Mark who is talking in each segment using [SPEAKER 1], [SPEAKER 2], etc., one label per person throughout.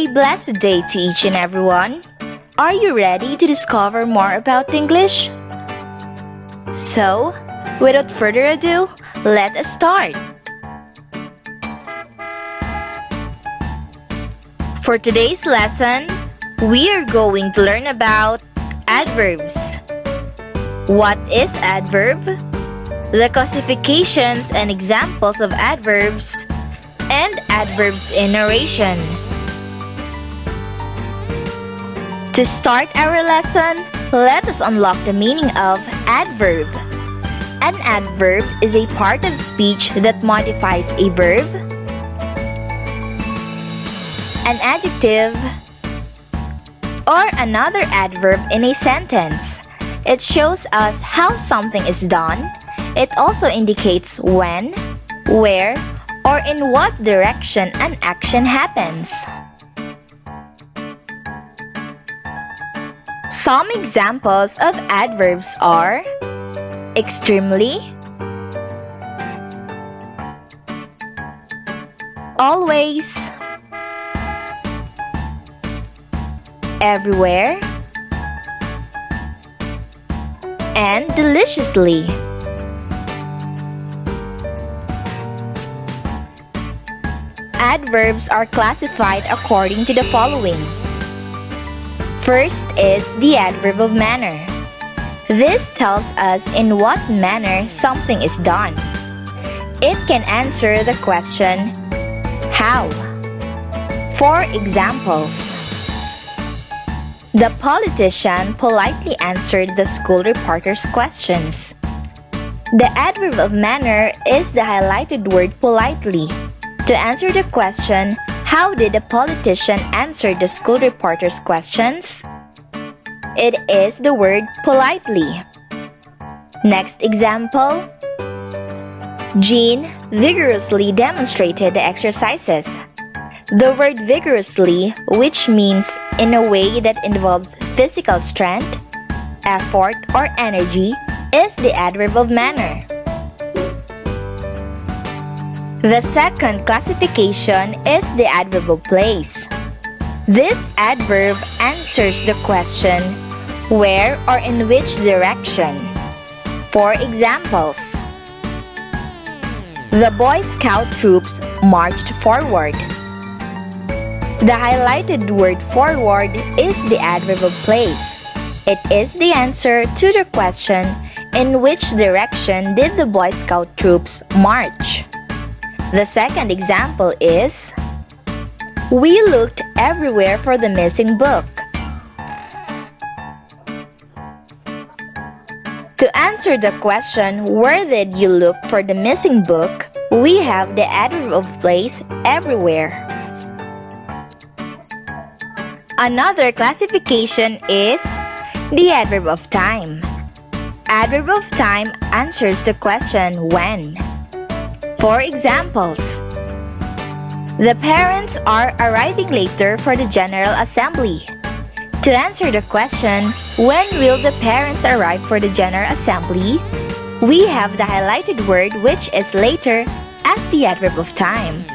[SPEAKER 1] A blessed day to each and everyone. Are you ready to discover more about English? So, without further ado, let us start. For today's lesson, we are going to learn about adverbs. What is adverb? The classifications and examples of adverbs, and adverbs in narration. To start our lesson, let us unlock the meaning of adverb. An adverb is a part of speech that modifies a verb, an adjective, or another adverb in a sentence. It shows us how something is done. It also indicates when, where, or in what direction an action happens. Some examples of adverbs are extremely, always, everywhere, and deliciously. Adverbs are classified according to the following. First is the adverb of manner. This tells us in what manner something is done. It can answer the question, how? For examples, the politician politely answered the school reporter's questions. The adverb of manner is the highlighted word politely. To answer the question, how did the politician answer the school reporter's questions? It is the word politely. Next example. Jean vigorously demonstrated the exercises. The word vigorously, which means in a way that involves physical strength, effort, or energy, is the adverb of manner. The second classification is the adverb of place. This adverb answers the question, where or in which direction. For examples, the Boy Scout troops marched forward. The highlighted word forward is the adverb of place. It is the answer to the question, in which direction did the Boy Scout troops march? The second example is, we looked everywhere for the missing book. To answer the question, where did you look for the missing book, we have the adverb of place, everywhere. Another classification is the adverb of time. Adverb of time answers the question when. For examples, the parents are arriving later for the General Assembly. To answer the question, when will the parents arrive for the General Assembly, we have the highlighted word which is later as the adverb of time.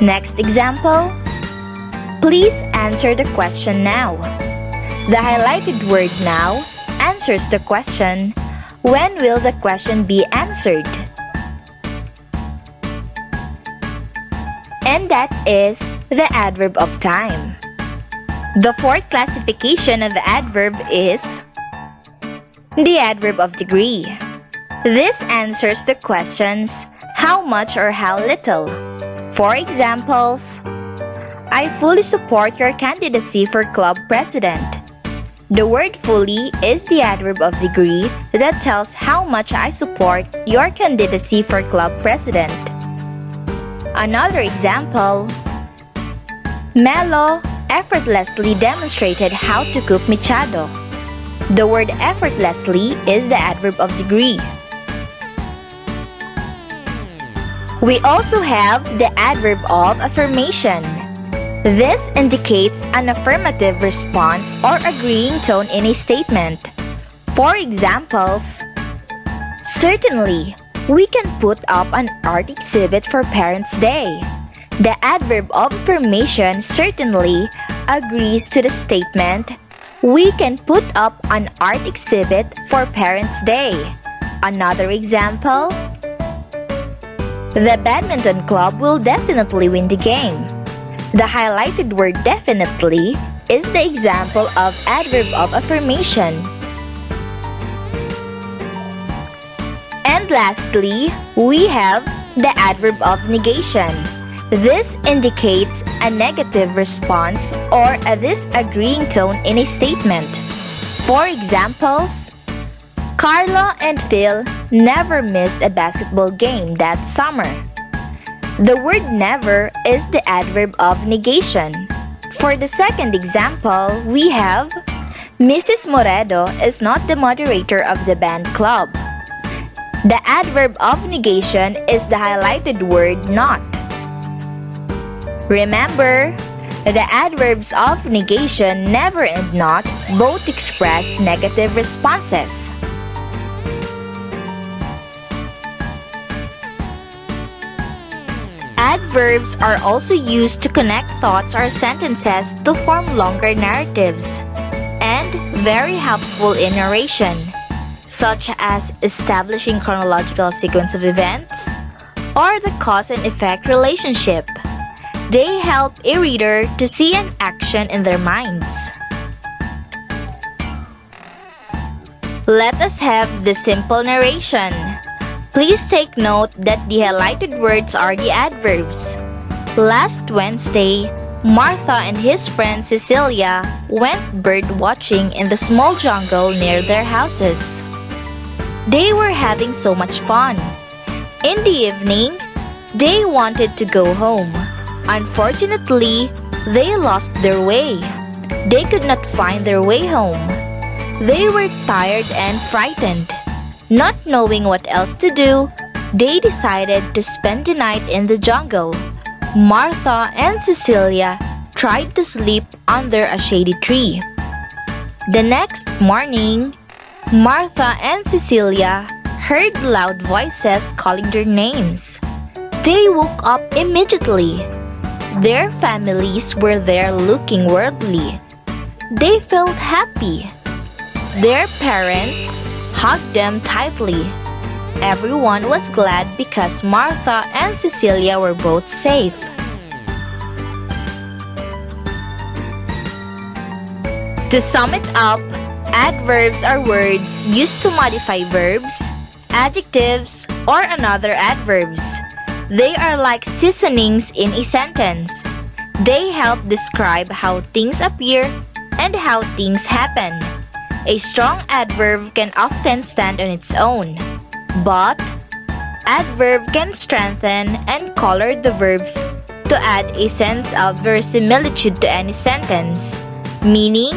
[SPEAKER 1] Next example. Please answer the question now. The highlighted word now answers the question, when will the question be answered? And that is the adverb of time. The fourth classification of adverb is the adverb of degree. This answers the questions, how much or how little. For examples, I fully support your candidacy for club president. The word fully is the adverb of degree that tells how much I support your candidacy for club president. Another example, Melo effortlessly demonstrated how to cook mechado. The word effortlessly is the adverb of degree. We also have the adverb of affirmation. This indicates an affirmative response or agreeing tone in a statement. For examples, certainly, we can put up an art exhibit for Parents' Day. The adverb of affirmation certainly agrees to the statement, "We can put up an art exhibit for Parents' Day." Another example, "The badminton club will definitely win the game." The highlighted word definitely is the example of adverb of affirmation. And lastly, we have the adverb of negation. This indicates a negative response or a disagreeing tone in a statement. For examples, Carla and Phil never missed a basketball game that summer. The word never is the adverb of negation. For the second example, we have Mrs. Moredo is not the moderator of the band club. The adverb of negation is the highlighted word not. Remember, the adverbs of negation never and not both express negative responses. Adverbs are also used to connect thoughts or sentences to form longer narratives, and very helpful in narration, such as establishing chronological sequence of events or the cause and effect relationship. They help a reader to see an action in their minds. Let us have the simple narration. Please take note that the highlighted words are the adverbs. Last Wednesday, Martha and his friend Cecilia went bird watching in the small jungle near their houses. They were having so much fun. In the evening, they wanted to go home. Unfortunately, they lost their way. They could not find their way home. They were tired and frightened. Not knowing what else to do, they decided to spend the night in the jungle. Martha and Cecilia tried to sleep under a shady tree. The next morning, Martha and Cecilia heard loud voices calling their names. They woke up immediately. Their families were there looking worldly. They felt happy. Their parents hugged them tightly. Everyone was glad because Martha and Cecilia were both safe. To sum it up, adverbs are words used to modify verbs, adjectives, or another adverbs. They are like seasonings in a sentence. They help describe how things appear and how things happen. A strong adverb can often stand on its own, but adverb can strengthen and color the verbs to add a sense of verisimilitude to any sentence, meaning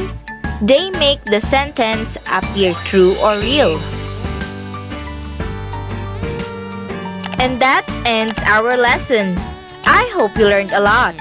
[SPEAKER 1] they make the sentence appear true or real. And that ends our lesson. I hope you learned a lot.